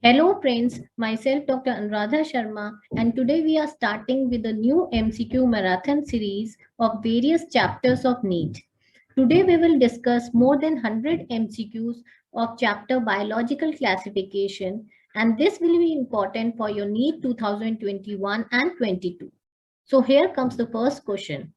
Hello friends, myself Dr. Anuradha Sharma, and today we are starting with a new MCQ marathon series of various chapters of NEET. Today we will discuss more than 100 MCQs of chapter biological classification, and this will be important for your NEET 2021 and 22. So here comes the first question.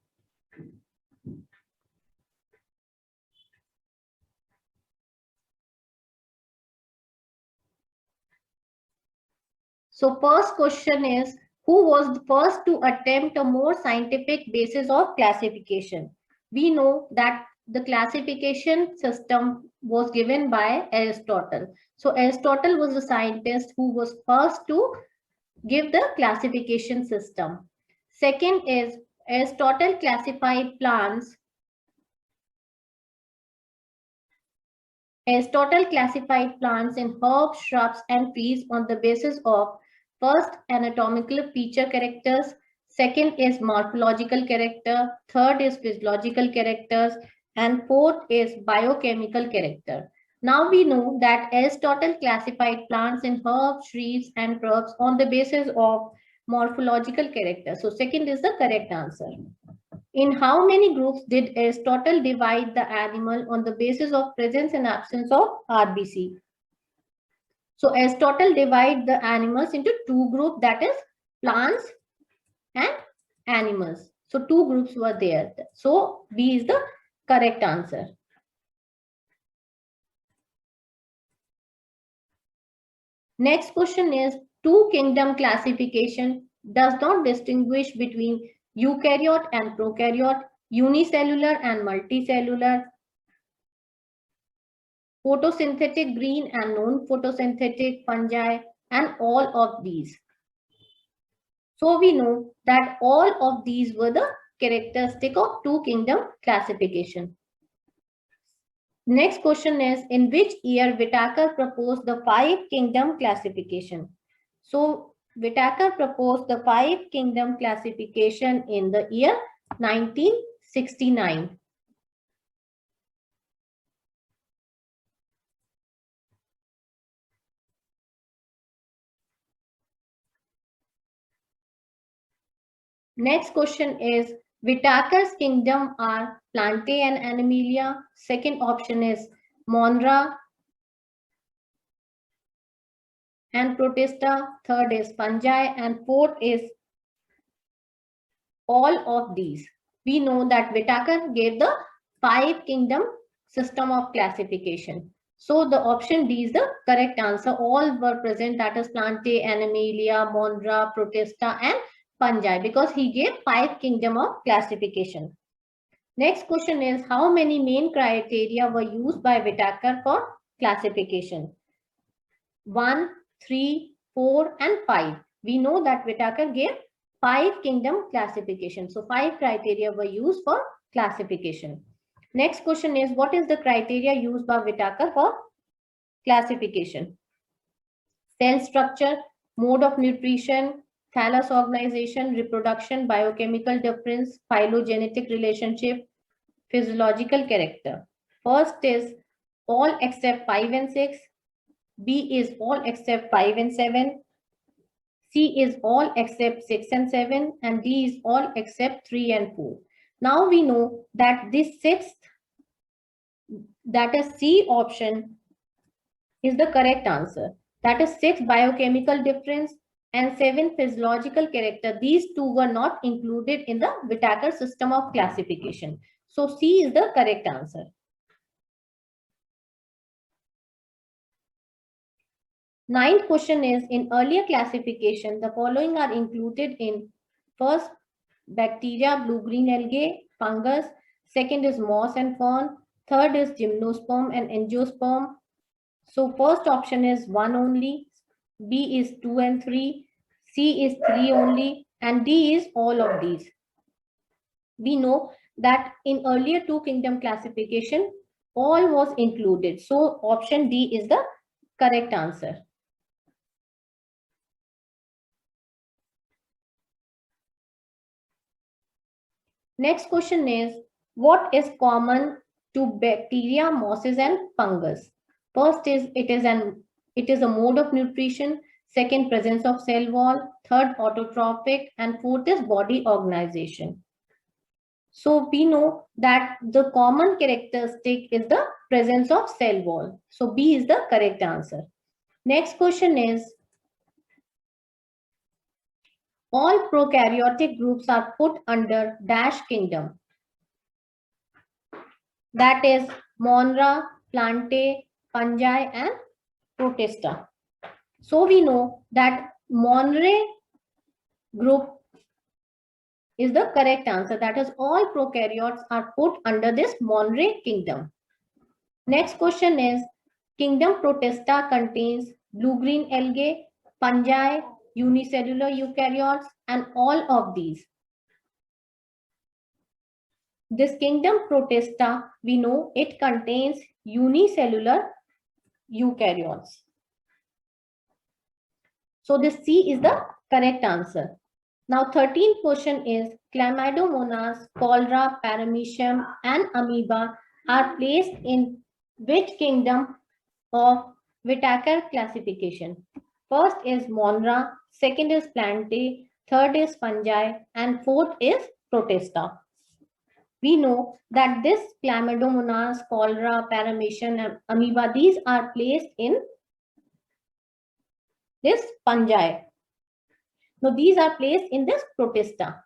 So first question is, who was the first to attempt a more scientific basis of classification? We know that the classification system was given by Aristotle. So Aristotle was the scientist who was first to give the classification system. Second is Aristotle classified plants. Aristotle classified plants in herbs, shrubs, and trees on the basis of first anatomical feature characters, second is morphological character, third is physiological characters, and fourth is biochemical character. Now we know that Aristotle classified plants in herbs, trees, and shrubs on the basis of morphological character. So second is the correct answer. In how many groups did Aristotle divide the animal on the basis of presence and absence of RBC? So Aristotle divided the animals into two groups, that is plants and animals. So two groups were there. So B is the correct answer. Next question is, two kingdom classification does not distinguish between eukaryote and prokaryote, unicellular and multicellular, photosynthetic green and non-photosynthetic fungi, and all of these. So we know that all of these were the characteristic of two kingdom classification. Next question is, in which year Whittaker proposed the five kingdom classification? So Whittaker proposed the five kingdom classification in the year 1969. Next question is, Whittaker's kingdom are Plantae and Animalia. Second option is Monera and Protista. Third is fungi, and fourth is all of these. We know that Whittaker gave the five kingdom system of classification. So the option D is the correct answer. All were present, that is Plantae, Animalia, Monera, Protista, and fungi, because he gave five kingdom of classification. Next question is, how many main criteria were used by Whittaker for classification? 1, 3, 4, and 5. We know that Whittaker gave five kingdom classification. So five criteria were used for classification. Next question is, what is the criteria used by Whittaker for classification? Cell structure, mode of nutrition, thallus organization, reproduction, biochemical difference, phylogenetic relationship, physiological character. First is all except 5 and 6. B is all except 5 and 7. C is all except 6 and 7. And D is all except 3 and 4. Now we know that this sixth, that is C option, is the correct answer. That is 6 biochemical difference and 7 physiological character. These two were not included in the Whittaker system of classification. So C is the correct answer. Ninth question is, in earlier classification, the following are included in first bacteria, blue-green algae, fungus, second is moss and fern, third is gymnosperm and angiosperm. So first option is 1 only, B is 2 and 3, C is 3 only, and D is all of these. We know that in earlier two kingdom classification, all was included. So option D is the correct answer. Next question is, what is common to bacteria, mosses, and fungus? First is, it is an it is a mode of nutrition. Second, presence of cell wall. Third, autotrophic. And fourth is body organization. So we know that the common characteristic is the presence of cell wall. So B is the correct answer. Next question is, all prokaryotic groups are put under dash kingdom. That is Monera, Plantae, Fungi and Protista. So we know that Monera group is the correct answer. That is, all prokaryotes are put under this Monera kingdom. Next question is, kingdom Protista contains blue-green algae, fungi, unicellular eukaryotes, and all of these. This kingdom Protista, we know it contains unicellular eukaryotes. So this C is the correct answer. Now 13th question is, Chlamydomonas, cholera, paramecium, and amoeba are placed in which kingdom of Whitaker classification? First is Monera, second is Plantae, third is fungi, and fourth is Protista. We know that this Chlamydomonas, cholera, paramecium, and amoeba, these are placed in this fungi. Now these are placed in this Protista.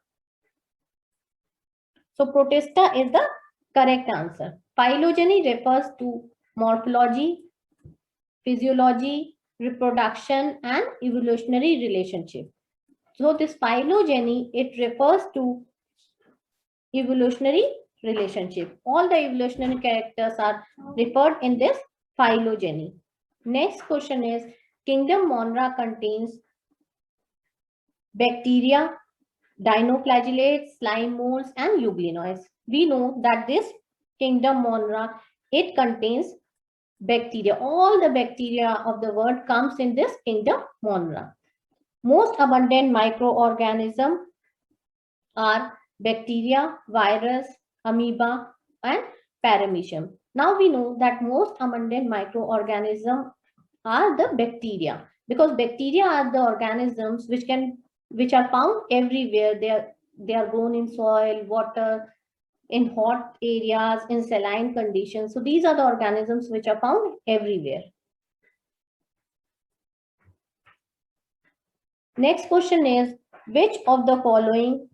So Protista is the correct answer. Phylogeny refers to morphology, physiology, reproduction, and evolutionary relationship. So this phylogeny, it refers to evolutionary relationship. All the evolutionary characters are referred in this phylogeny. Next question is, kingdom Monera contains bacteria, dinoflagellates, slime molds, and euglenoids. We know that this kingdom Monera, it contains bacteria. All the bacteria of the world comes in this kingdom Monera. Most abundant microorganisms are bacteria, virus, amoeba, and paramecium. Now we know that most abundant microorganisms are the bacteria, because bacteria are the organisms which are found everywhere. They are grown in soil, water, in hot areas, in saline conditions. So these are the organisms which are found everywhere. Next question is, which of the following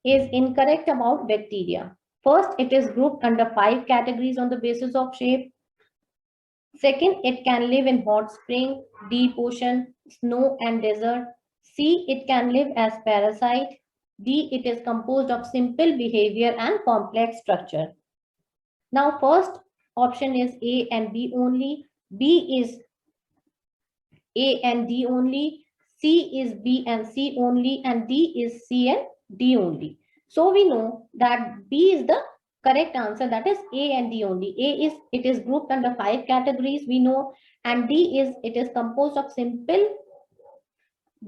is incorrect about bacteria? First, it is grouped under 5 categories on the basis of shape. Second, it can live in hot spring, deep ocean, snow and desert. C, it can live as parasite. D, it is composed of simple behavior and complex structure. Now, first option is A and B only. B is A and D only. C is B and C only. And D is C and D only. So we know that B is the correct answer. That is A and D only. A is, it is grouped under 5 categories, we know. And D is, it is composed of simple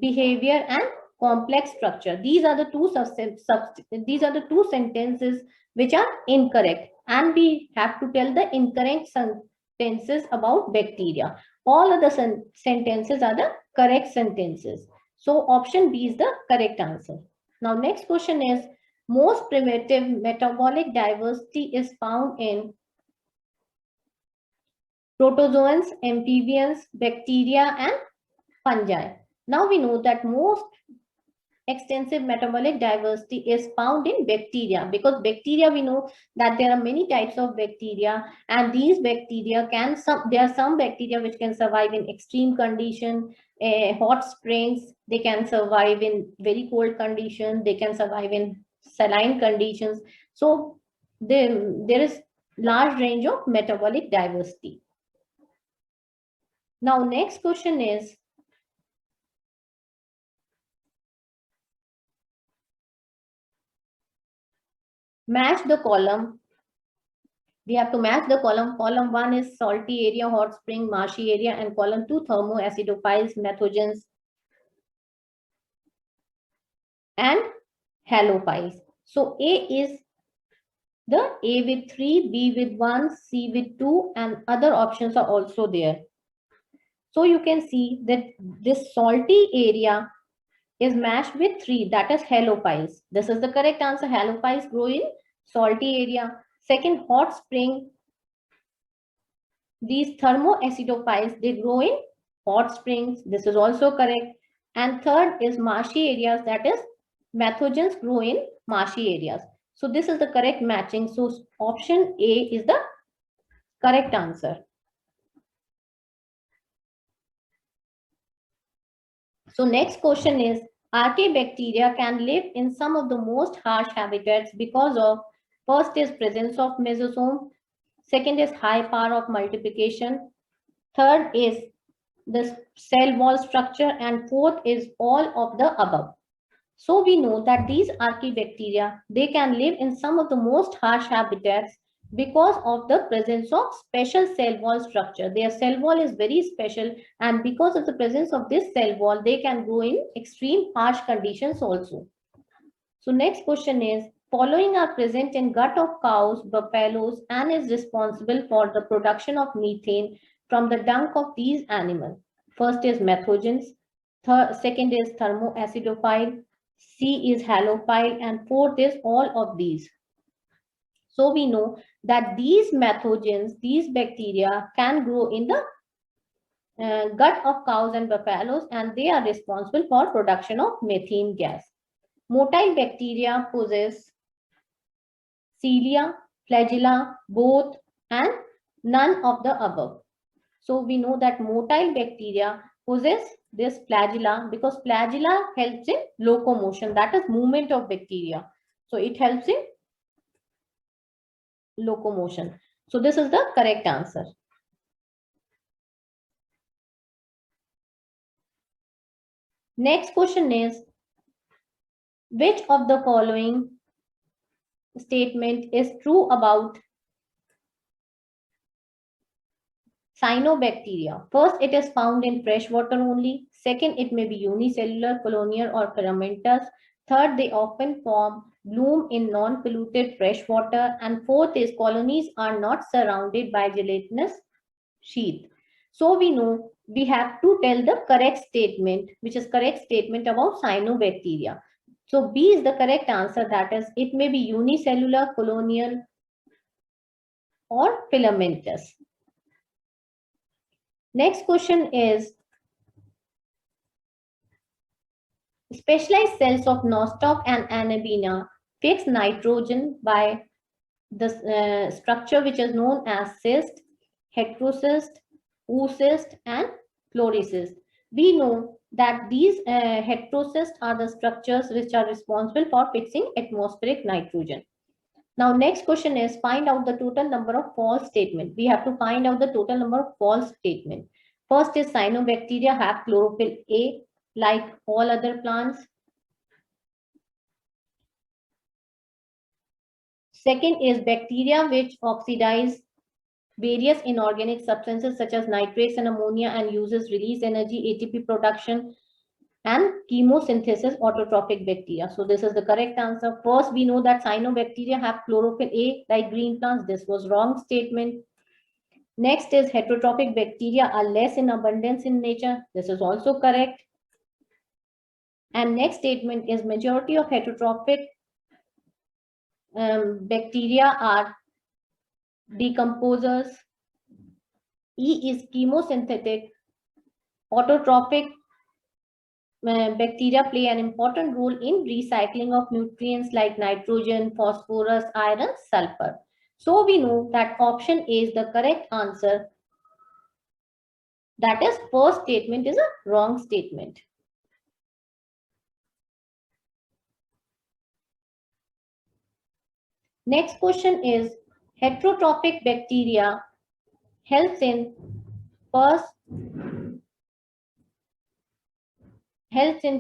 behavior and complex structure. These are the two sentences which are incorrect, and we have to tell the incorrect sentences about bacteria. All of the sentences are the correct sentences. So option B is the correct answer. Now next question is, most primitive metabolic diversity is found in protozoans, amphibians, bacteria, and fungi. Now we know that most extensive metabolic diversity is found in bacteria, because bacteria, we know that there are many types of bacteria, and these bacteria there are some bacteria which can survive in extreme condition, hot springs. They can survive in very cold conditions. They can survive in saline conditions. So there is large range of metabolic diversity. Now next question is, match the column. We have to match the column. Column 1 is salty area, hot spring, marshy area, and column 2 thermoacidophiles, methogens, and halophiles. So A is the A with 3, B with 1, C with 2, and other options are also there. So you can see that this salty area is matched with 3, that is halophiles. This is the correct answer. Halophiles grow in salty area. Second, hot spring. These thermoacidophiles, they grow in hot springs. This is also correct. And third is marshy areas, that is methogens grow in marshy areas. So this is the correct matching. So option A is the correct answer. So next question is, Archaebacteria can live in some of the most harsh habitats because of, first is presence of mesosome, second is high power of multiplication, third is the cell wall structure, and fourth is all of the above. So we know that these Archaebacteria, they can live in some of the most harsh habitats because of the presence of special cell wall structure. Their cell wall is very special, and because of the presence of this cell wall, they can grow in extreme harsh conditions also. So next question is, following are present in gut of cows, buffaloes, and is responsible for the production of methane from the dung of these animals. First is methogens, second is thermoacidophile, C is halophile, and fourth is all of these. So we know that these methogens, these bacteria can grow in the gut of cows and buffaloes, and they are responsible for production of methane gas. Motile bacteria possess cilia, flagella, both, and none of the above. So we know that motile bacteria possess this flagella because flagella helps in locomotion, that is movement of bacteria. So it helps in locomotion. So this is the correct answer. Next question is, which of the following statement is true about cyanobacteria? First, it is found in fresh water only. Second, it may be unicellular, colonial, or filamentous. Third, they often bloom in non-polluted fresh water. And fourth is colonies are not surrounded by gelatinous sheath. So we know we have to tell the correct statement, which is correct statement about cyanobacteria. So B is the correct answer, that is, it may be unicellular, colonial, or filamentous. Next question is, specialized cells of nostoc and Anabaena fix nitrogen by the structure which is known as cyst, heterocyst, oocyst, and pleurocyst. We know that these heterocysts are the structures which are responsible for fixing atmospheric nitrogen. Now, next question is, find out the total number of false statements. We have to find out the total number of false statements. First is, cyanobacteria have chlorophyll A like all other plants. Second is, bacteria which oxidize various inorganic substances such as nitrates and ammonia and uses release energy, ATP production, and chemosynthesis, autotrophic bacteria. So this is the correct answer. First, we know that cyanobacteria have chlorophyll A like green plants. This was wrong statement. Next is, heterotrophic bacteria are less in abundance in nature. This is also correct. And next statement is, majority of heterotrophic bacteria are decomposers. E is chemosynthetic. Autotrophic bacteria play an important role in recycling of nutrients like nitrogen, phosphorus, iron, sulfur. So we know that option A is the correct answer. That is, first statement is a wrong statement. Next question is, heterotrophic bacteria helps in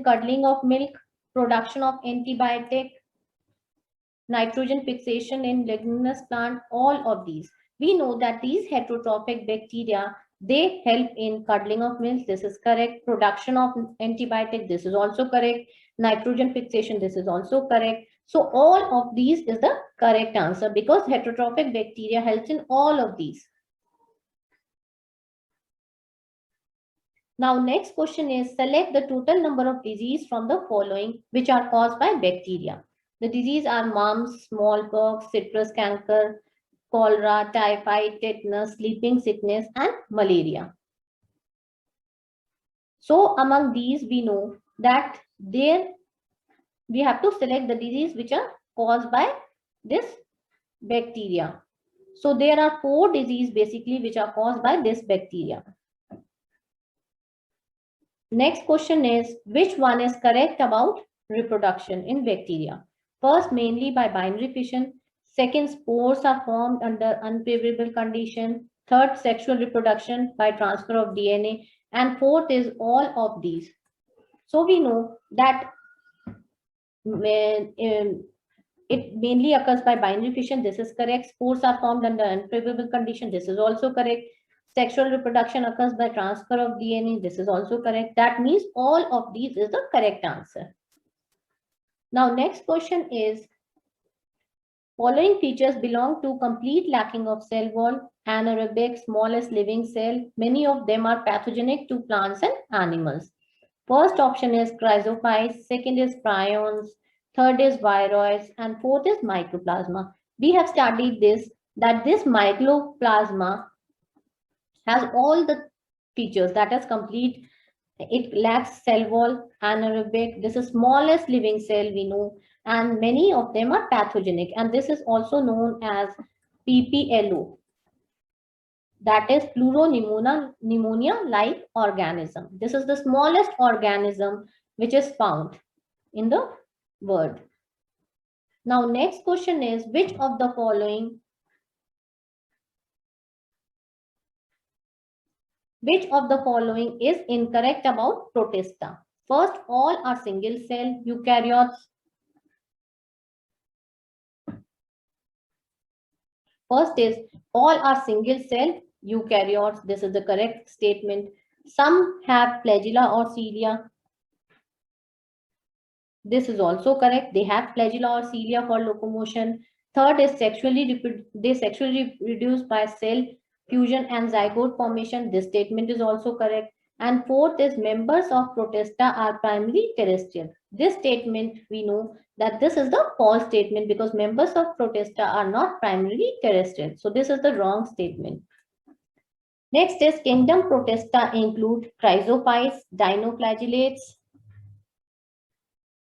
curdling of milk, production of antibiotic, nitrogen fixation in leguminous plant, all of these. We know that these heterotrophic bacteria, they help in curdling of milk. This is correct. Production of antibiotic. This is also correct. Nitrogen fixation. This is also correct. So all of these is the correct answer because heterotrophic bacteria helps in all of these. Now, next question is select the total number of disease from the following which are caused by bacteria. The disease are mumps, smallpox, citrus canker, cholera, typhoid, tetanus, sleeping sickness, and malaria. So, among these, we know that we have to select the disease which are caused by this bacteria. So, there are 4 diseases basically which are caused by this bacteria. Next question is, which one is correct about reproduction in bacteria? First, mainly by binary fission. Second, spores are formed under unfavorable condition. Third, sexual reproduction by transfer of DNA. And fourth is all of these. So we know that it mainly occurs by binary fission. This is correct. Spores are formed under unfavorable condition. This is also correct. Sexual reproduction occurs by transfer of DNA. This is also correct. That means all of these is the correct answer. Now, next question is, following features belong to complete lacking of cell wall, anaerobic, smallest living cell. Many of them are pathogenic to plants and animals. First option is chrysophytes, second is prions, third is viroids, and fourth is mycoplasma. We have studied this, that this mycoplasma has all the features, that is complete. It lacks cell wall, anaerobic. This is smallest living cell we know, and many of them are pathogenic. And this is also known as PPLO, that is pleuropneumonia-like organism. This is the smallest organism which is found in the world. Now, next question is, which of the following is incorrect about Protista? First, all are single cell eukaryotes. First is, all are single cell eukaryotes. This is the correct statement. Some have flagella or cilia. This is also correct. They have flagella or cilia for locomotion. Third is sexually reproduced by cell fusion and zygote formation. This statement is also correct. And fourth is members of Protista are primarily terrestrial. This statement, we know that this is the false statement because members of Protista are not primarily terrestrial. So this is the wrong statement. Next is kingdom Protista include chrysophytes, dinoflagellates,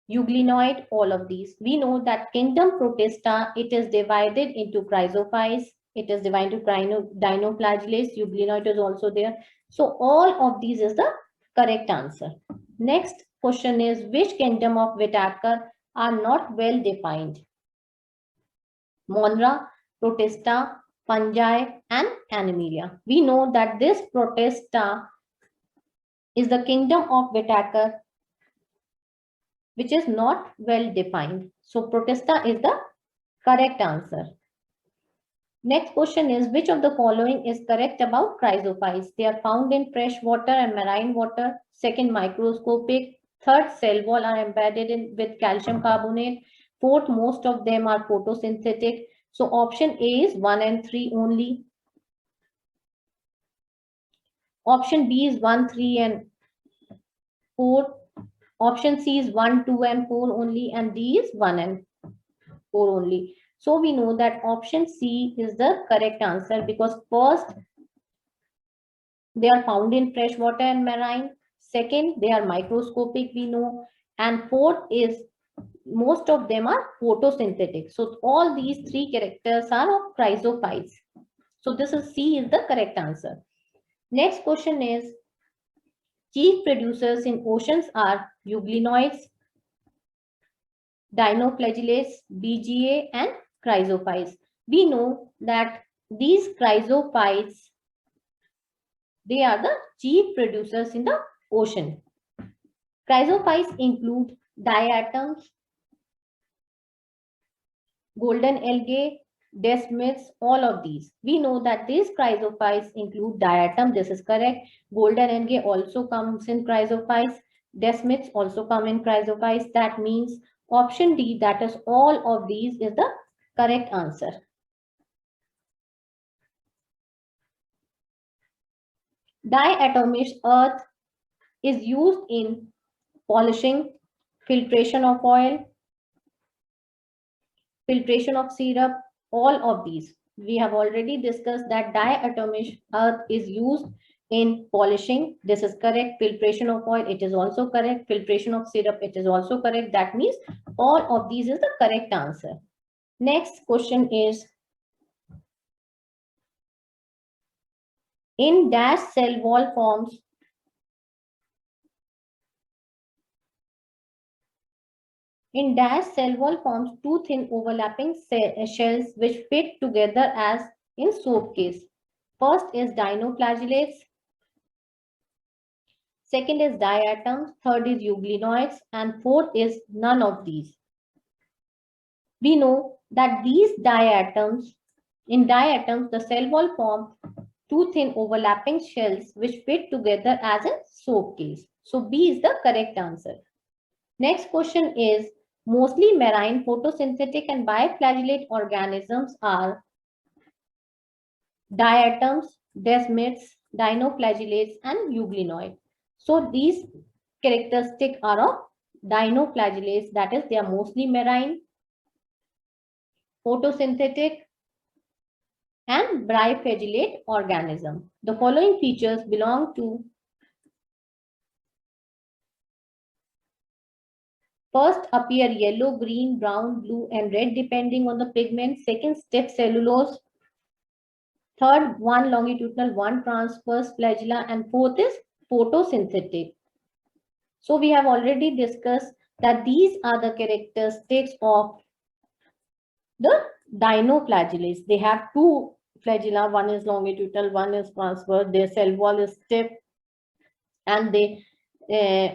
euglenoid, all of these. We know that kingdom Protista, it is divided into chrysophytes, it is divided into dinoflagellates, euglenoid is also there. So all of these is the correct answer. Next question is, which kingdom of Whitaker are not well defined? Monera, Protista, fungi, and Animalia. We know that this Protista is the kingdom of Whitaker which is not well defined. So Protista is the correct answer. Next question is, which of the following is correct about chrysophytes? They are found in fresh water and marine water. Second, microscopic. Third, cell wall are embedded in with calcium carbonate. Fourth, most of them are photosynthetic. So option A is 1 and 3 only. Option B is 1, 3 and 4. Option C is 1, 2 and 4 only, and D is 1 and 4 only. So we know that option C is the correct answer because first, they are found in fresh water and marine. Second, they are microscopic, we know. And fourth is most of them are photosynthetic. So all these three characters are of chrysophytes. So this is C is the correct answer. Next question is, chief producers in oceans are euglenoids, dinoflagellates, BGA, and chrysophytes. We know that these chrysophytes, they are the chief producers in the ocean. Chrysophytes include diatoms, golden algae, desmids, all of these. We know that these chrysophytes include diatom. This is correct. Golden algae also comes in chrysophytes. Desmids also come in chrysophytes. That means option D, that is all of these, is the correct answer. Diatomic earth is used in polishing, filtration of oil, filtration of syrup, all of these. We have already discussed that diatomic earth is used in polishing. This is correct. Filtration of oil, it is also correct. Filtration of syrup, it is also correct. That means all of these is the correct answer. Next question is, in dash cell wall forms, in dash cell wall forms two thin overlapping shells which fit together as in soap case. First is dinoflagellates, second is diatoms, third is euglenoids, and fourth is none of these. We know that these diatoms, in diatoms, the cell wall form two thin overlapping shells which fit together as a soap case. So B is the correct answer. Next question is, mostly marine photosynthetic and bioflagellate organisms are diatoms, desmids, dinoflagellates, and euglenoid. So these characteristics are of dinoflagellates, that is, they are mostly marine, photosynthetic, and bioflagellate organism. The following features belong to: first, appear yellow, green, brown, blue, and red depending on the pigment. Second, stiff cellulose. Third, one longitudinal, one transverse flagella, and fourth is photosynthetic. So we have already discussed that these are the characteristics of the dinoflagellates. They have two flagella, one is longitudinal, one is transverse. Their cell wall is stiff, and they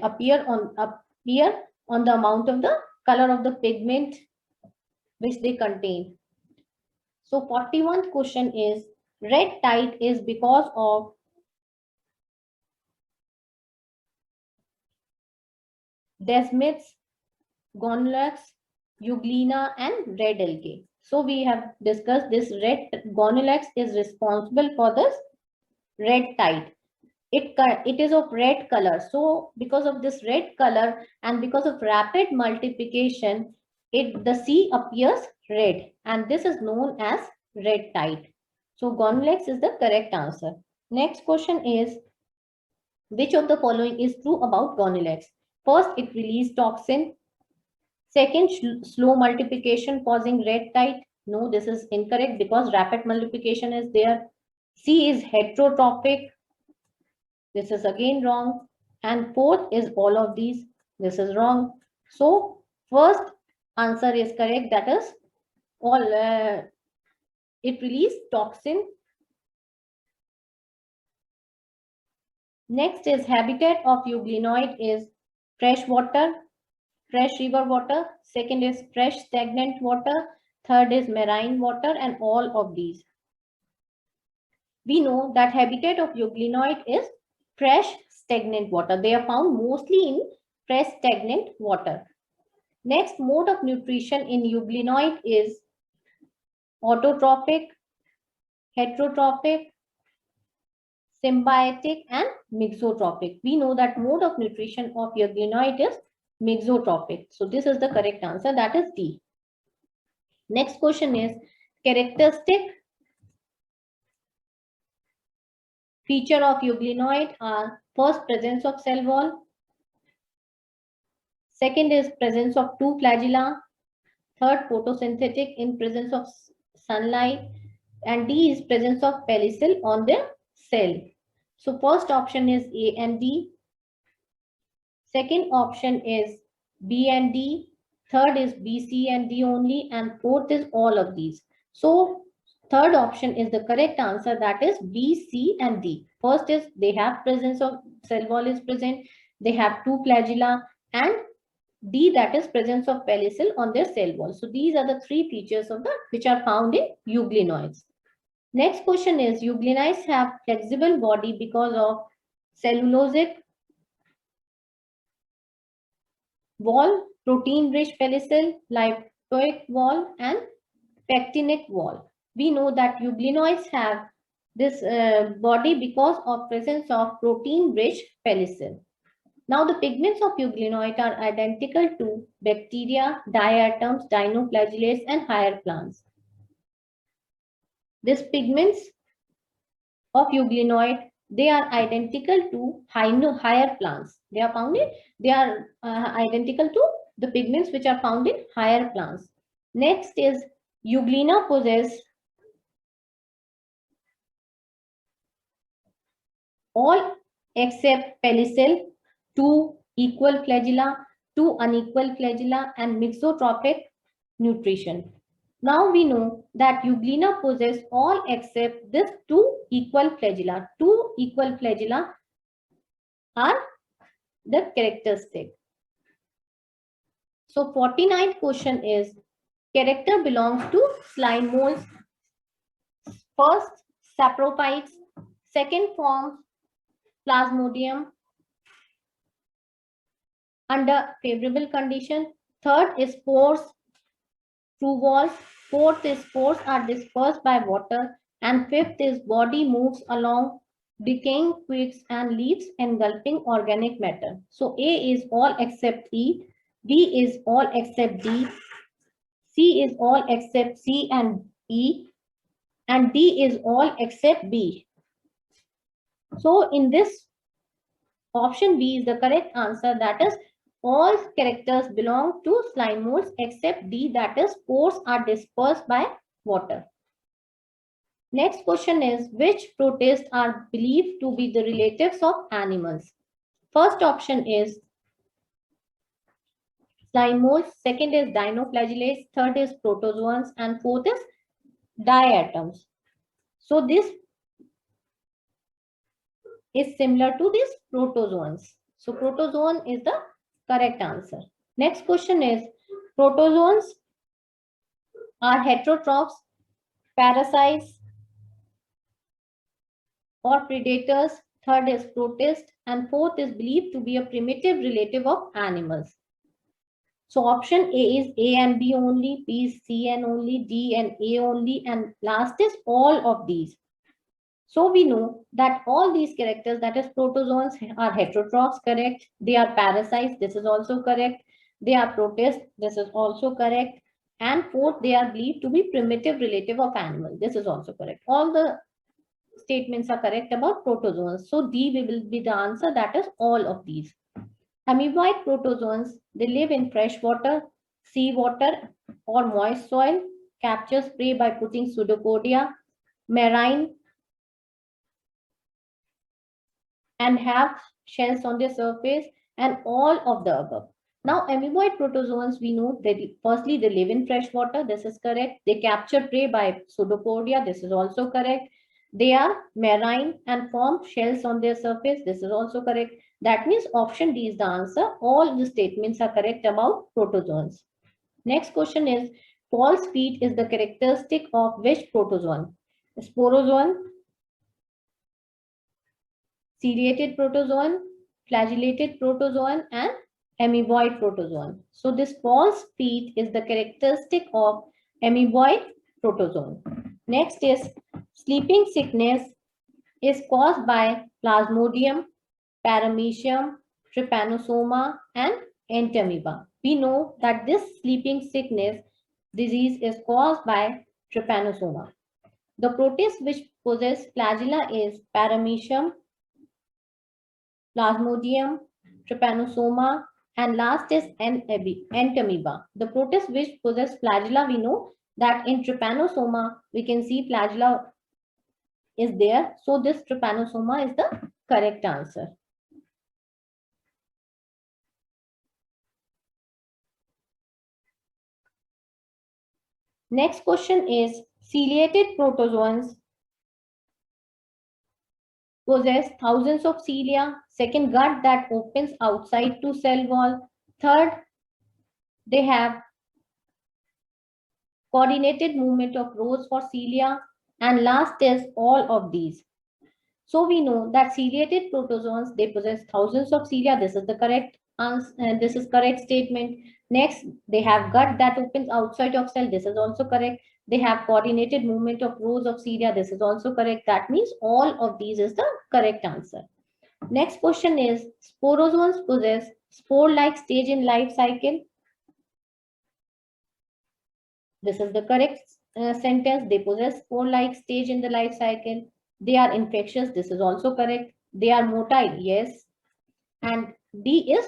appear on the amount of the color of the pigment which they contain. So 41st question is, red tide is because of desmids, gonulax, euglena, and red algae. So we have discussed this. Red gonulax is responsible for this red tide. It is of red color. So because of this red color and because of rapid multiplication, the sea appears red, and this is known as red tide. So gonulax is the correct answer. Next question is, which of the following is true about gonulax? First, it releases toxin. Second, slow multiplication causing red tide. No, this is incorrect because rapid multiplication is there. C is heterotrophic. This is again wrong. And fourth is all of these. This is wrong. So first answer is correct. That is all. It releases toxin. Next is habitat of euglenoid is fresh water, fresh river water. Second is fresh stagnant water. Third is marine water, and all of these. We know that habitat of euglenoid is fresh stagnant water. They are found mostly in fresh stagnant water. Next mode of nutrition in euglenoid is autotrophic, heterotrophic, symbiotic, and mixotrophic. We know that mode of nutrition of euglenoid is mixotrophic. So this is the correct answer. That is D. Next question is, characteristic feature of euglenoid are: first, presence of cell wall. Second is presence of two flagella. Third, photosynthetic in presence of sunlight. And D is presence of pellicule on the cell. So first option is A and D. Second option is B and D. Third is B, C, and D only. And fourth is all of these. So third option is the correct answer. That is B, C, and D. First is they have presence of cell wall is present. They have two flagella, and D, that is presence of pellicule on their cell wall. So these are the three features of which are found in euglenoids. Next question is, euglenoids have flexible body because of cellulosic wall, protein-rich pellicule, lipoic wall, and pectinic wall. We know that euglenoids have this body because of presence of protein-rich pellicule. Now the pigments of euglenoid are identical to bacteria, diatoms, dinoflagellates, and higher plants. These pigments of euglenoid, they are identical to higher plants. They are found in, they are identical to the pigments which are found in higher plants. Next is Euglena possess all except pelicillin, 2 equal flagella, 2 unequal flagella, and mixotrophic nutrition. Now we know that Euglena possess all except this 2 equal flagella. 2 equal flagella are the characteristic. So 49th question is, character belongs to slime molds. First, saprophytes. Second form, plasmodium under favorable condition. Third is spores, true walls. Fourth is spores are dispersed by water. And fifth is body moves along decaying twigs and leaves engulfing organic matter. So A is all except E, B is all except D, C is all except C and E, and D is all except B. So in this, option B is the correct answer, that is all characters belong to slime molds except D, that is spores are dispersed by water. Next question is, which protists are believed to be the relatives of animals? First option is slime molds, second is dinoflagellates, third is protozoans, and fourth is diatoms. So this is similar to these protozoans. So protozoan is the correct answer. Next question is, protozoans are heterotrophs, parasites, or predators. Third is protist, and fourth is believed to be a primitive relative of animals. So option A is A and B only, B is C and only, D and A only, and last is all of these. So we know that all these characters, that is protozoans, are heterotrophs, correct. They are parasites, this is also correct. They are protists, this is also correct. And fourth, they are believed to be primitive relative of animal. This is also correct. All the statements are correct about protozoans. So D will be the answer, that is all of these. Amoeboid protozoans, they live in fresh water, seawater, or moist soil, captures prey by putting pseudopodia, marine, and have shells on their surface, and all of the above. Now, amoeboid protozoans, we know that firstly they live in fresh water. This is correct. They capture prey by pseudopodia. This is also correct. They are marine and form shells on their surface. This is also correct. That means option D is the answer. All the statements are correct about protozoans. Next question is, false feet is the characteristic of which protozoan? Sporozoan, ciliated protozoan, flagellated protozoan, and amoeboid protozoan. So this false feet is the characteristic of amoeboid protozoan. Next is, sleeping sickness is caused by Plasmodium, Paramecium, Trypanosoma, and Entamoeba. We know that this sleeping sickness disease is caused by Trypanosoma. The protists which possess flagella is Paramecium, Plasmodium, Trypanosoma, and last is Entamoeba. The protists which possess flagella, we know that in Trypanosoma, we can see flagella is there. So this Trypanosoma is the correct answer. Next question is, ciliated protozoans possess thousands of cilia. Second, gut that opens outside to cell wall. Third, they have coordinated movement of rows for cilia. And last is all of these. So we know that ciliated protozoans, they possess thousands of cilia. This is the correct answer. This is correct statement. Next, they have gut that opens outside of cell. This is also correct. They have coordinated movement of rows of cilia. This is also correct. That means all of these is the correct answer. Next question is, sporozoans possess spore-like stage in life cycle. This is the correct sentence. They possess spore-like stage in the life cycle. They are infectious. This is also correct. They are motile. Yes. And D is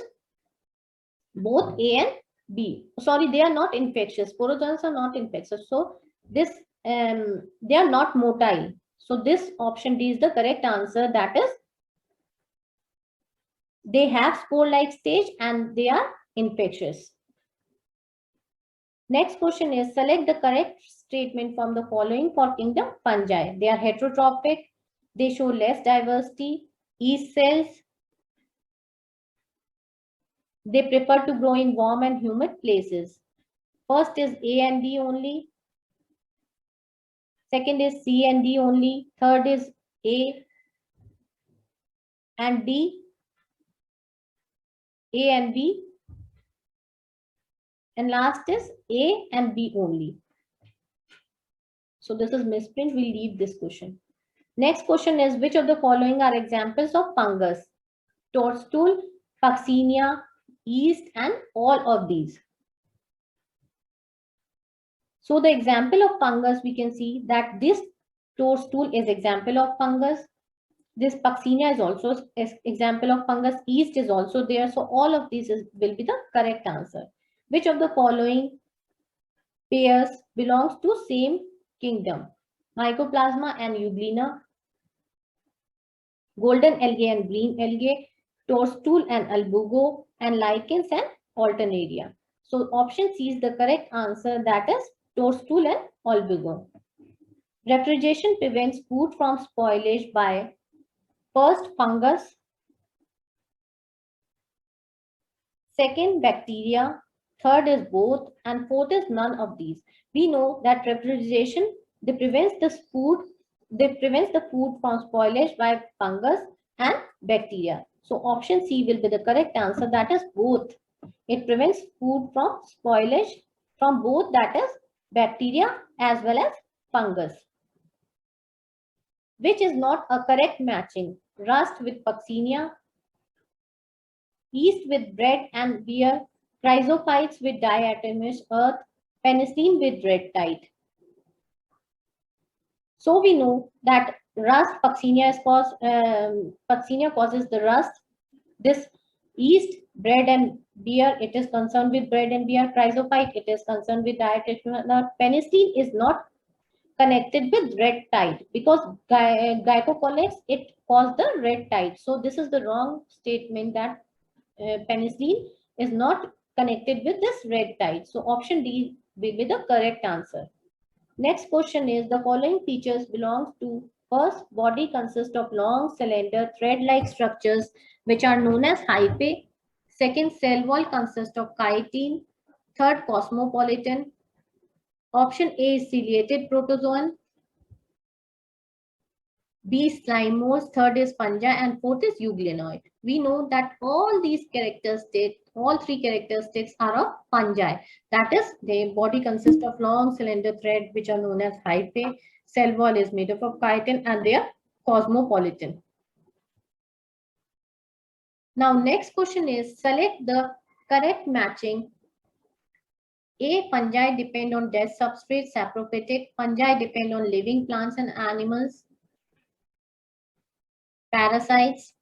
both A and B. Sorry, they are not infectious. Sporozoans are not infectious. So this they are not motile. So this option D is the correct answer. That is, they have spore-like stage and they are infectious. Next question is, select the correct statement from the following for kingdom fungi. They are heterotrophic. They show less diversity. Yeast cells. They prefer to grow in warm and humid places. First is A and D only. Second is C and D only. Third is A and D. A and B. And last is A and B only. So this is misprint. We'll leave this question. Next question is, which of the following are examples of fungus? Toadstool, Puccinia, yeast, and all of these. So the example of fungus, we can see that this toadstool is example of fungus. This Puccinia is also example of fungus. Yeast is also there. So all of these will be the correct answer. Which of the following pairs belongs to same kingdom? Mycoplasma and Euglena, golden algae and green algae, toadstool and albugo, and lichens and alternaria. So option C is the correct answer. That is toadstool and albugo. Refrigeration prevents food from spoilage by first fungus, second bacteria, third is both, and fourth is none of these. We know that refrigeration prevents the food from spoilage by fungus and bacteria. So option C will be the correct answer. That is both. It prevents food from spoilage from both, that is bacteria as well as fungus. Which is not a correct matching? Rust with Puccinia, yeast with bread and beer, chrysophytes with diatomaceous earth, penicillin with red tide. So we know that rust, Puccinia causes the rust. This yeast, bread and beer, it is concerned with bread and beer. Chrysophyte, it is concerned with diatomaceous earth. Penicillin is not connected with red tide because glycocolex, it caused the red tide. So this is the wrong statement, that penicillin is not connected with this red tide. So option D will be the correct answer. Next question is, the following features belongs to first, body consists of long cylinder thread-like structures which are known as hyphae. Second, cell wall consists of chitin. Third, cosmopolitan. Option A is ciliated protozoan. B is slimodes, third is fungi, and fourth is euglenoid. We know that all these characteristics, all three characteristics are of fungi. That is, their body consists of long cylinder thread which are known as hyphae. Cell wall is made up of chitin, and they are cosmopolitan. Now next question is, select the correct matching. A, fungi depend on dead substrate, saprophytic. Fungi depend on living plants and animals. Parasites.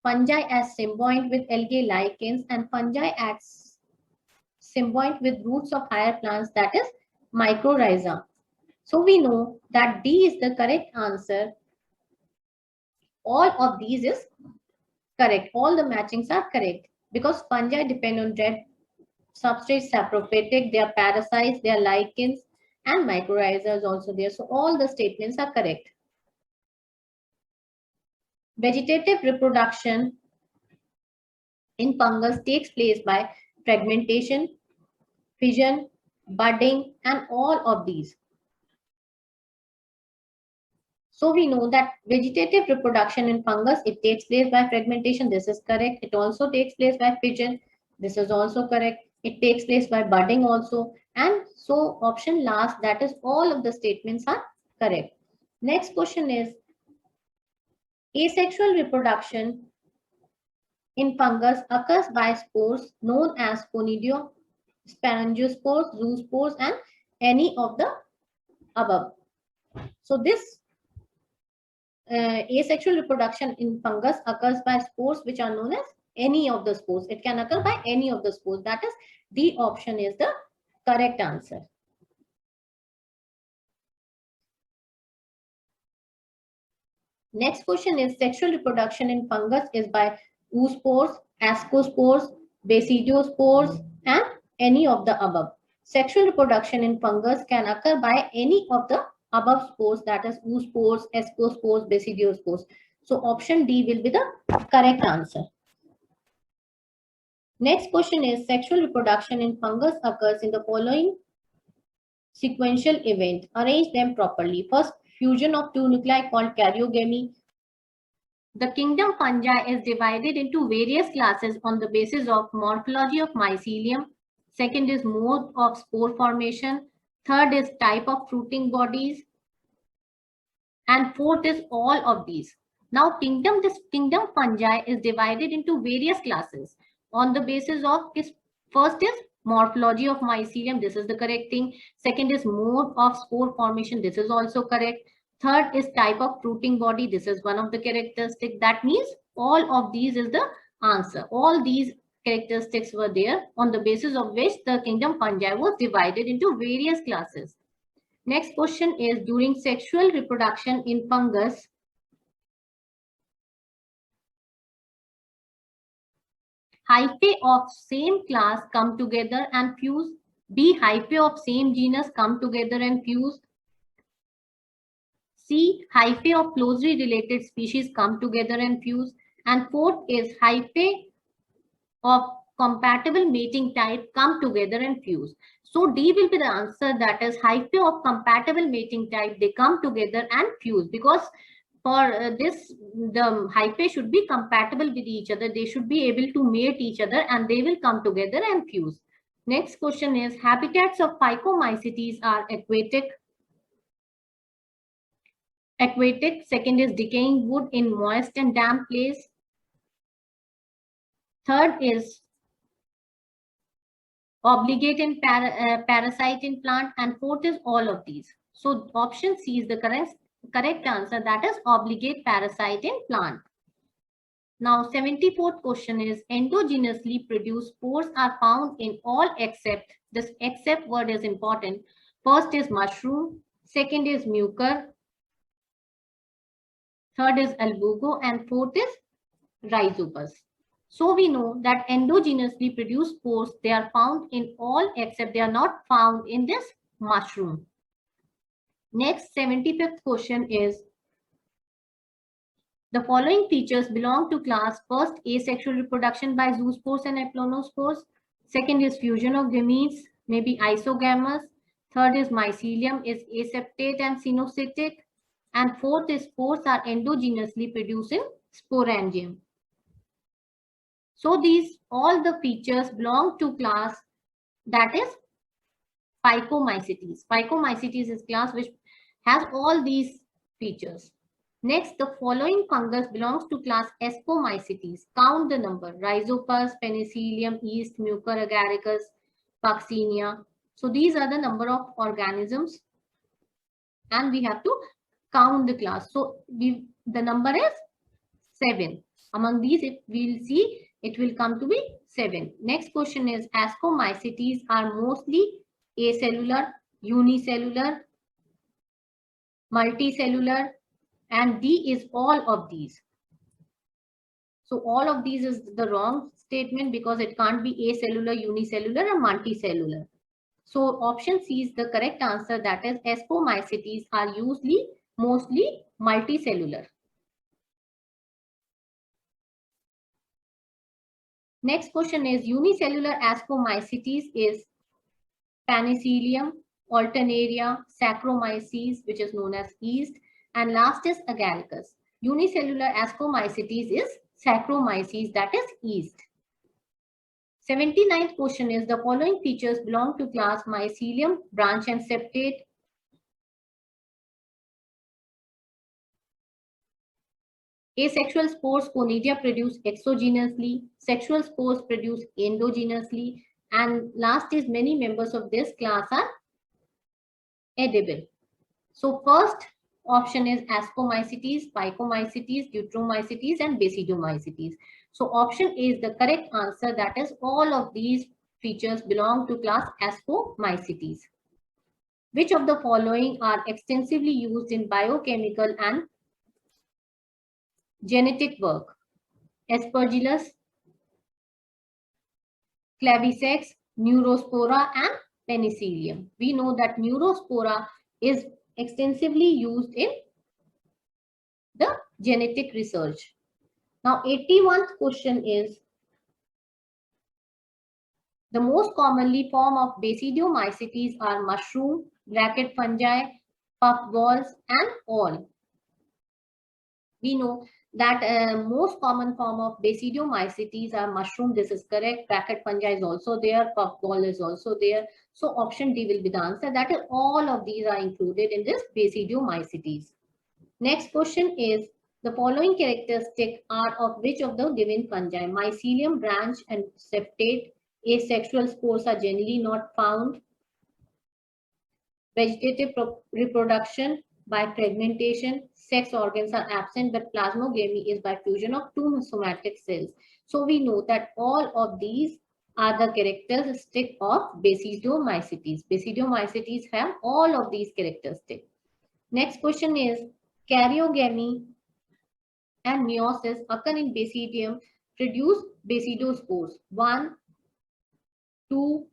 Fungi as symbiote with algae lichens, and fungi as symbiote with roots of higher plants, that is mycorrhiza. So we know that D is the correct answer. All of these is correct. All the matchings are correct because fungi depend on dead substrate, saprophytic, they are parasites, they are lichens, and mycorrhiza is also there. So all the statements are correct. Vegetative reproduction in fungus takes place by fragmentation, fission, budding, and all of these. So we know that vegetative reproduction in fungus, it takes place by fragmentation. This is correct. It also takes place by fission. This is also correct. It takes place by budding also. And so option last, that is all of the statements are correct. Next question is, Asexual reproduction in fungus occurs by spores known as conidio, sporangiospores, zoospores, and any of the above. So this asexual reproduction in fungus occurs by spores which are known as any of the spores. It can occur by any of the spores. That is, D option is the correct answer. Next question is sexual reproduction in fungus is by oospores, ascospores, basidiospores, and any of the above. Sexual reproduction in fungus can occur by any of the above spores, that is oospores, ascospores, basidiospores. So option D will be the correct answer. Next question is sexual reproduction in fungus occurs in the following sequential event. Arrange them properly. First, fusion of two nuclei called karyogamy. The kingdom fungi is divided into various classes on the basis of morphology of mycelium. Second is mode of spore formation. Third is type of fruiting bodies. And fourth is all of these. Now, this kingdom fungi is divided into various classes on the basis of first is morphology of mycelium. This is the correct thing. Second is mode of spore formation. This is also correct. Third is type of fruiting body. This is one of the characteristics. That means all of these is the answer. All these characteristics were there on the basis of which the kingdom fungi was divided into various classes. Next question is during sexual reproduction in fungus, hyphae of same class come together and fuse. B, hyphae of same genus come together and fuse. C, hyphae of closely related species come together and fuse. And fourth is hyphae of compatible mating type come together and fuse. So D will be the answer, that is hyphae of compatible mating type, they come together and fuse, because for this the hyphae should be compatible with each other. They should be able to mate each other and they will come together and fuse. Next question is habitats of Phycomycetes are aquatic. Second is decaying wood in moist and damp place. Third is obligate in parasite in plant, and fourth is all of these. So option C is the correct answer, that is obligate parasite in plant. Now 74th question is endogenously produced spores are found in all except, this except word is important. First is mushroom, second is mucor, third is albugo, and fourth is rhizopus. So we know that endogenously produced spores, they are found in all except they are not found in this mushroom. Next, 75th question is the following features belong to class first asexual reproduction by zoospores and aplonospores. Second is fusion of gametes, maybe isogamous. Third is mycelium is aseptate and cynocytic. And fourth is spores are endogenously produced in sporangium. So these all the features belong to class that is Phycomycetes. Phycomycetes is class which has all these features. Next, the following fungus belongs to class Ascomycetes. Count the number: Rhizopus, Penicillium, yeast, Mucor, Agaricus, Puccinia. So these are the number of organisms and we have to count the class. So the number is 7. Among these, if we'll see, it will come to be 7. Next question is Ascomycetes are mostly acellular, unicellular, multicellular, and D is all of these. So all of these is the wrong statement because it can't be acellular, unicellular, or multicellular. So option C is the correct answer, that is Ascomycetes are usually mostly multicellular. Next question is unicellular Ascomycetes is Penicillium, Alternaria, Saccharomyces, which is known as yeast, and last is Agaricus. Unicellular Ascomycetes is Saccharomyces, that is yeast. 79th question is the following features belong to class Mycelium, branch and septate. Asexual spores conidia produce exogenously, sexual spores produce endogenously, and last is many members of this class are edible. So first option is Ascomycetes, Phycomycetes, Deuteromycetes, and Basidiomycetes. So option A is the correct answer. That is, all of these features belong to class Ascomycetes. Which of the following are extensively used in biochemical and genetic work? Aspergillus, Claviceps, Neurospora, and Penicillium. We know that Neurospora is extensively used in the genetic research. Now, 81st question is the most commonly form of Basidiomycetes are mushroom, bracket fungi, puffballs, and all. We know that most common form of Basidiomycetes are mushroom. This is correct. Bracket fungi is also there. Puffball is also there. So option D will be the answer. That is, all of these are included in this Basidiomycetes. Next question is, the following characteristics are of which of the given fungi? Mycelium, branch, and septate. Asexual spores are generally not found. Vegetative reproduction by fragmentation. Sex organs are absent, but plasmogamy is by fusion of two somatic cells. So we know that all of these are the characteristics of Basidiomycetes. Basidiomycetes have all of these characteristics. Next question is, karyogamy and meiosis occur in Basidium, produce basidospores 1, 2,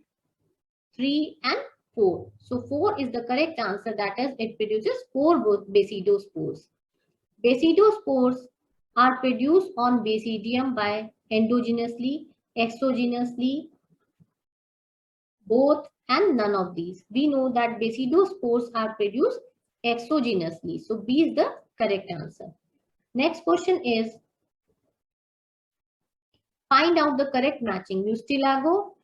3, and 4. So 4 is the correct answer. That is, it produces 4 basidospores. Basidospores are produced on Basidium by endogenously, exogenously, both, and none of these. We know that basidospores are produced exogenously. So B is the correct answer. Next question is, find out the correct matching. Mucilago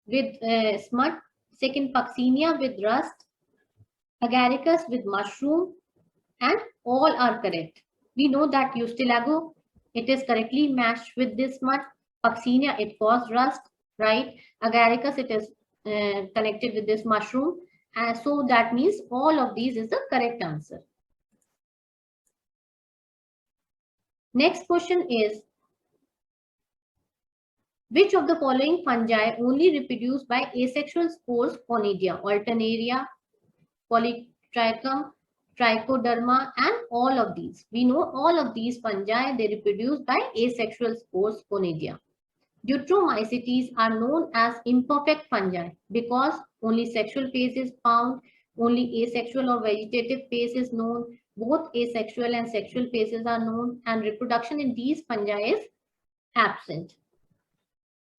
with smut, second Puccinia with rust, Agaricus with mushroom, and all are correct. We know that Mucilago, it is correctly matched with this smut. Puccinia, it caused rust, right? Agaricus, it is connected with this mushroom. And so that means all of these is the correct answer. Next question is, which of the following fungi only reproduce by asexual spores conidia? Alternaria, Polytrichum, Trichoderma, and all of these. We know all of these fungi, they reproduce by asexual spores conidia. Deuteromycetes are known as imperfect fungi because only sexual phase is found, only asexual or vegetative phase is known, both asexual and sexual phases are known, and reproduction in these fungi is absent.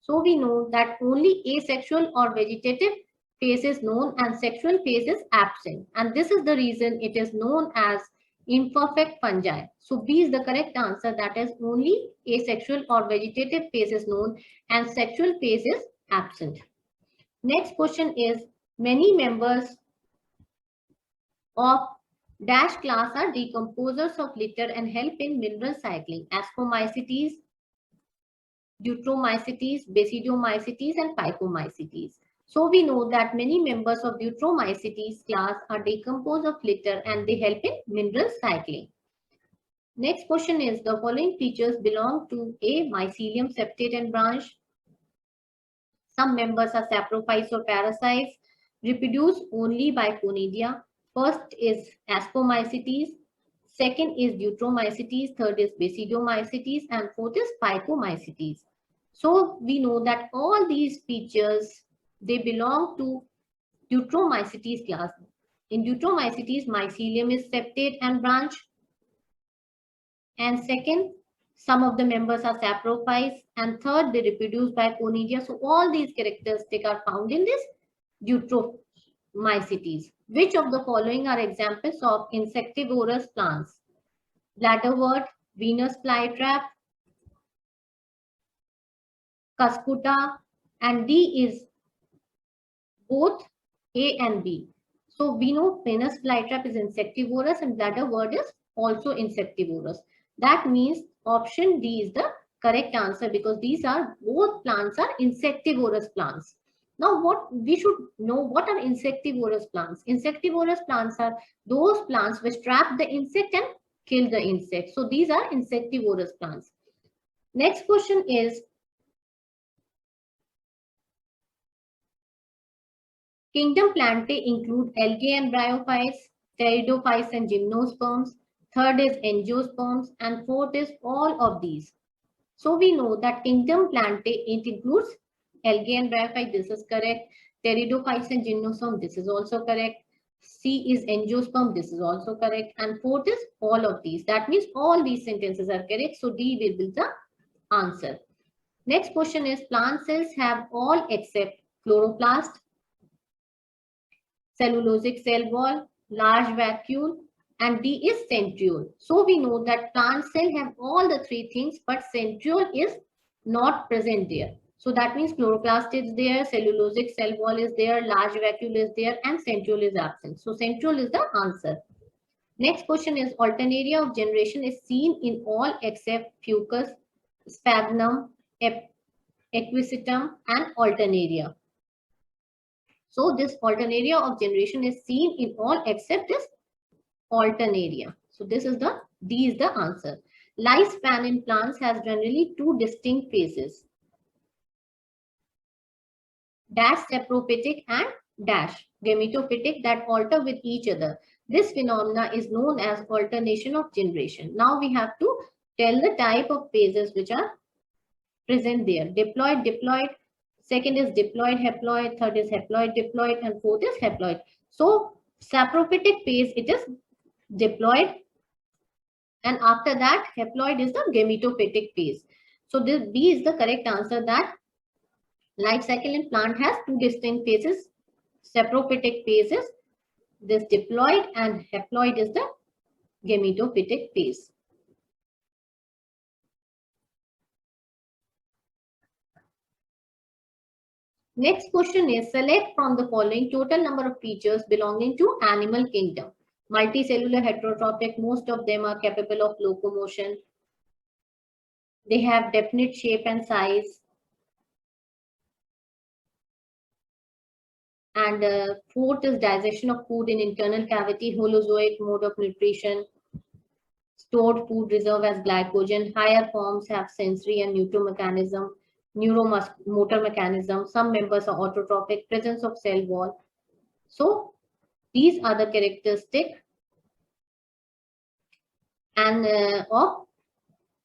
So we know that only asexual or vegetative phase is known and sexual phase is absent. And this is the reason it is known as imperfect fungi. So B is the correct answer. That is, only asexual or vegetative phase is known and sexual phase is absent. Next question is, many members of dash class are decomposers of litter and help in mineral cycling. Ascomycetes, Deuteromycetes, Basidiomycetes, and Phycomycetes. So we know that many members of Deuteromycetes class are decomposed of litter and they help in mineral cycling. Next question is, the following features belong to A, mycelium, septate, and branch. Some members are saprophytes or parasites, reproduce only by conidia. First is Ascomycetes, second is Deuteromycetes, third is Basidiomycetes, and fourth is Phycomycetes. So we know that all these features, they belong to Deuteromycetes class. In Deuteromycetes, mycelium is septate and branch. And second, some of the members are saprophytes. And third, they reproduce by conidia. So all these characteristics are found in this Deuteromycetes. Which of the following are examples of insectivorous plants? Bladderwort, Venus flytrap, Cuscuta, and D is both A and B. So we know Venus flytrap is insectivorous and bladderwort is also insectivorous. That means option D is the correct answer, because these are both plants are insectivorous plants. Now, what we should know, what are insectivorous plants? Insectivorous plants are those plants which trap the insect and kill the insect. So these are insectivorous plants. Next question is, kingdom Plantae include algae and bryophytes, pteridophytes and gymnosperms. Third is angiosperms, and fourth is all of these. So we know that kingdom Plantae, it includes algae and bryophyte. This is correct. Pteridophytes and gymnosperm. This is also correct. C is angiosperm. This is also correct. And fourth is all of these. That means all these sentences are correct. So D will be the answer. Next question is, plant cells have all except chloroplast, cellulosic cell wall, large vacuole, and D is centriole. So we know that plant cell have all the three things, but centriole is not present there. So that means chloroplast is there, cellulosic cell wall is there, large vacuole is there, and centriole is absent. So centriole is the answer. Next question is, alternaria of generation is seen in all except fucus, sphagnum, equisetum, and alternaria. So this alternaria of generation is seen in all except this alternaria. So this is the D is the answer. Lifespan in plants has generally two distinct phases. Dash saprophytic and dash gametophytic that alter with each other. This phenomena is known as alternation of generation. Now we have to tell the type of phases which are present there. Diploid, diploid. Second is diploid, haploid. Third is haploid, diploid, and fourth is haploid. So saprophytic phase, it is diploid, and after that haploid is the gametophytic phase. So this B is the correct answer, that life cycle in plant has two distinct phases, saprophytic phases, this diploid, and haploid is the gametophytic phase. Next question is, select from the following total number of features belonging to animal kingdom. Multicellular, heterotrophic, most of them are capable of locomotion. They have definite shape and size. And fourth is digestion of food in internal cavity, holozoic mode of nutrition. Stored food reserve as glycogen. Higher forms have sensory and neuromotor mechanism. Some members are autotrophic, presence of cell wall. So these are the characteristics. And of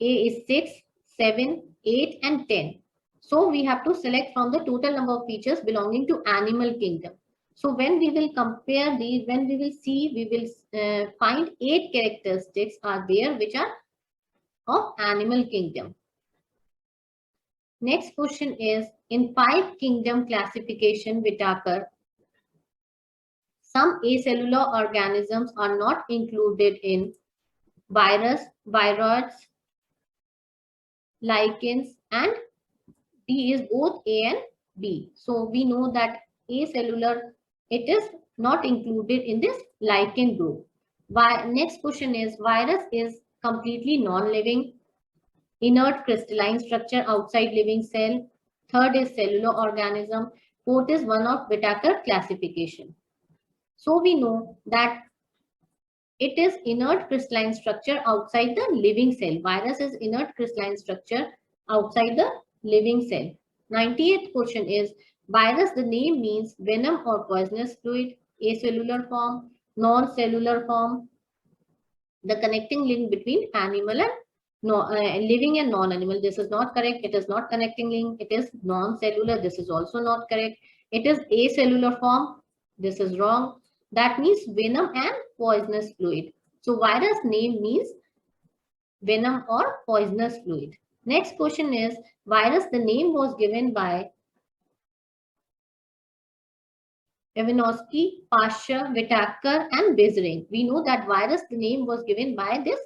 A is 6, 7, 8, and 10. So we have to select from the total number of features belonging to animal kingdom. So when we will compare these, when we will see, we will find 8 characteristics are there which are of animal kingdom. Next question is, in 5 kingdom classification Whittaker, some acellular organisms are not included in virus, viroids, lichens, and D is both A and B. So we know that acellular, it is not included in this lichen group. Next question is, virus is completely non-living, inert crystalline structure outside living cell. Third is cellular organism. Fourth is one of Whittaker classification. So we know that it is inert crystalline structure outside the living cell. Virus is inert crystalline structure outside the living cell. 98th question is, virus, the name means venom or poisonous fluid, acellular form, non-cellular form. The connecting link between animal and living and non-animal. This is not correct. It is not connecting link. It is non-cellular. This is also not correct. It is acellular form. This is wrong. That means venom and poisonous fluid. So virus name means venom or poisonous fluid. Next question is, virus, the name was given by Ivanovsky, Pasteur, Whittaker, and Bisering. We know that virus, the name was given by this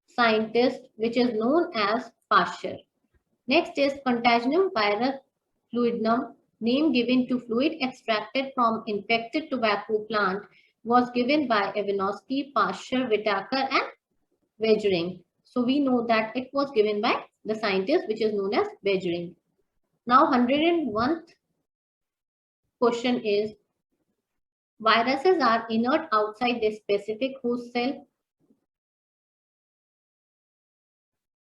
scientist, which is known as Pasteur. Next is Contagium virus fluidum, name given to fluid extracted from infected tobacco plant, was given by Ivanovsky, Pasteur, Whittaker, and Weijering. So we know that it was given by the scientist which is known as Weijering. Now 101th question is, viruses are inert outside the specific host cell.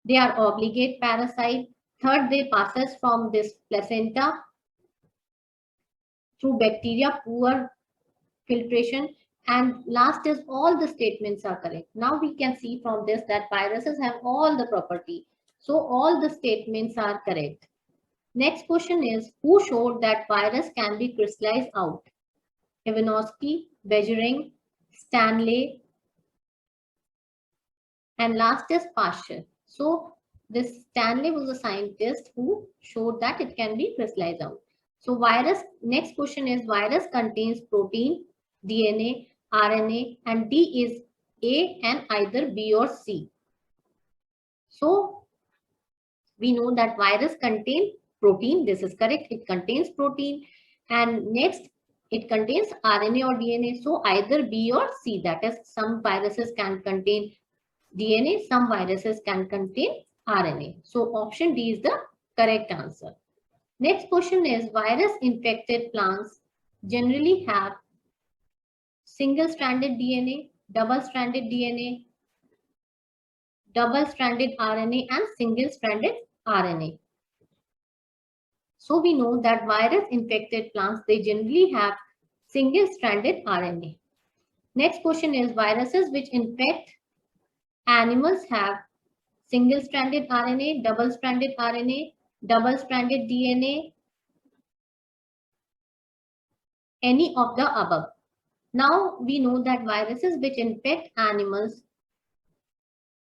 They are obligate parasite. Third, they passes from this placenta through bacteria, poor filtration. And last is all the statements are correct. Now we can see from this that viruses have all the property. So all the statements are correct. Next question is, who showed that virus can be crystallized out? Ivanovsky, Weijering, Stanley, and last is Pasteur. So this Stanley was a scientist who showed that it can be crystallized out. So virus, next question is, virus contains protein, DNA, RNA, and D is A and either B or C. So we know that virus contains protein. This is correct. It contains protein. And next, it contains RNA or DNA. So either B or C. That is, some viruses can contain DNA, some viruses can contain RNA. So option D is the correct answer. Next question is, virus infected plants generally have single-stranded DNA, double-stranded DNA, double-stranded RNA, and single-stranded RNA. So we know that virus infected plants, they generally have single-stranded RNA. Next question is, viruses which infect animals have single-stranded RNA, double-stranded RNA, double-stranded DNA, any of the above. Now we know that viruses which infect animals,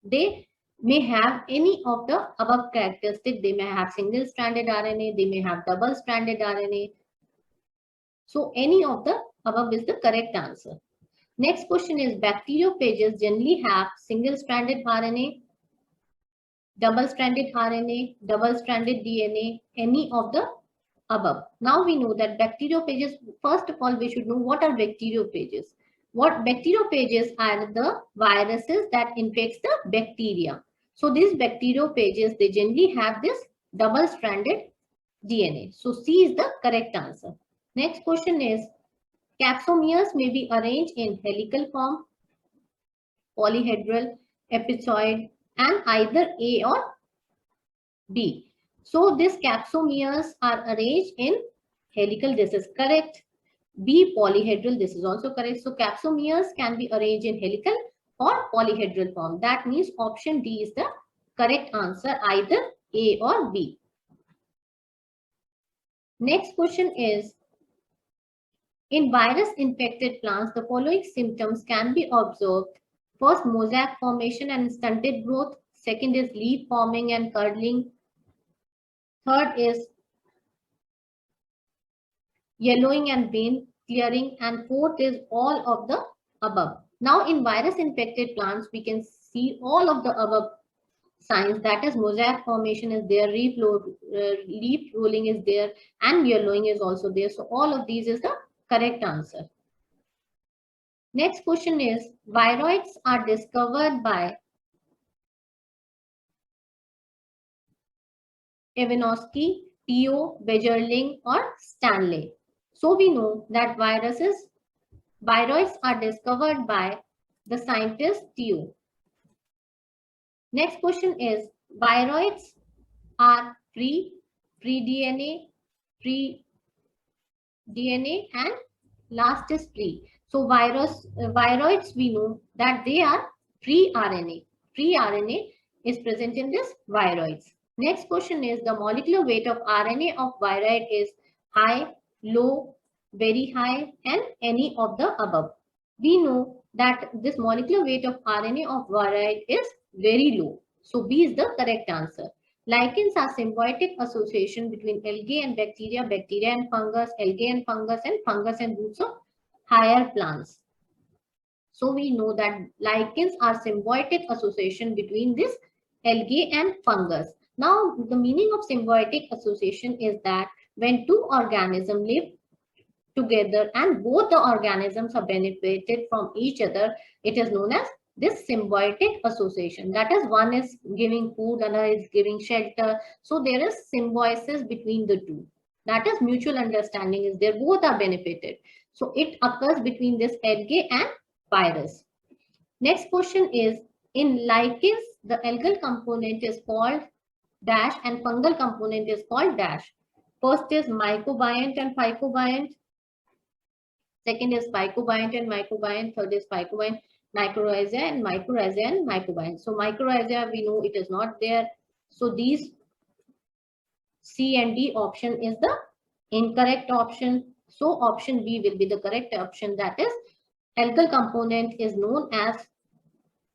they may have any of the above characteristics. They may have single-stranded RNA, they may have double-stranded RNA. So any of the above is the correct answer. Next question is, bacteriophages generally have single-stranded RNA, double-stranded RNA, double-stranded DNA, any of the above. Now we know that bacteriophages, first of all, we should know what are bacteriophages. What bacteriophages are the viruses that infects the bacteria. So these bacteriophages, they generally have this double-stranded DNA. So C is the correct answer. Next question is, capsomeres may be arranged in helical form, polyhedral, ellipsoid, and either A or B. So these capsomeres are arranged in helical. This is correct. B, polyhedral. This is also correct. So capsomeres can be arranged in helical or polyhedral form. That means option D is the correct answer, either A or B. Next question is, in virus infected plants, the following symptoms can be observed. First, mosaic formation and stunted growth. Second is leaf forming and curdling. Third is yellowing and vein clearing. And fourth is all of the above. Now in virus infected plants, we can see all of the above signs. That is, mosaic formation is there, leaf rolling is there, and yellowing is also there. So all of these is the correct answer. Next question is, viroids are discovered by Ivanovsky, Teo, Weijering, or Stanley. So we know that viroids are discovered by the scientist Teo. Next question is, viroids are pre-DNA, and last is pre. So viroids, we know that they are pre-RNA. Pre-RNA is present in this viroids. Next question is, the molecular weight of RNA of viroid is high, low, very high, and any of the above. We know that this molecular weight of RNA of viroid is very low. So B is the correct answer. Lichens are symbiotic association between algae and bacteria, bacteria and fungus, algae and fungus and roots of higher plants. So we know that lichens are symbiotic association between this algae and fungus. Now the meaning of symbiotic association is that when two organisms live together and both the organisms are benefited from each other, it is known as this symbiotic association. That is, one is giving food, another is giving shelter. So there is symbiosis between the two. That is, mutual understanding is there. Both are benefited. So it occurs between this algae and virus. Next question is, in lichens, the algal component is called dash and fungal component is called dash. First is mycobiont and phycobiont. Second is phycobiont and mycobiont. Third is phycobiont, mycorrhizae and mycorrhizae and mycobiont. So mycorrhizae, we know it is not there. So these C and D option is the incorrect option. So option B will be the correct option. That is, algal component is known as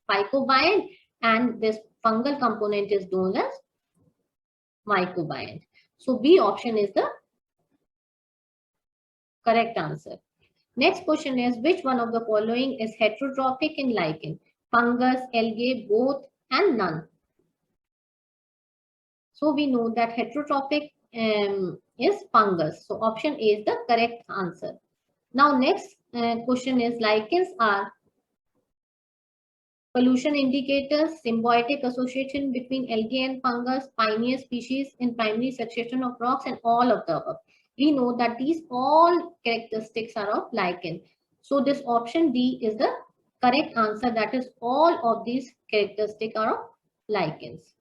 phycobiont and this fungal component is known as mycobiont. So B option is the correct answer. Next question is, which one of the following is heterotrophic in lichen? Fungus, algae, both, and none. So we know that heterotrophic is fungus. So option A is the correct answer. Now next question is, lichens are pollution indicators, symbiotic association between algae and fungus, pioneer species in primary succession of rocks, and all of the above. We know that these all characteristics are of lichen. So this option D is the correct answer. That is, all of these characteristics are of lichens.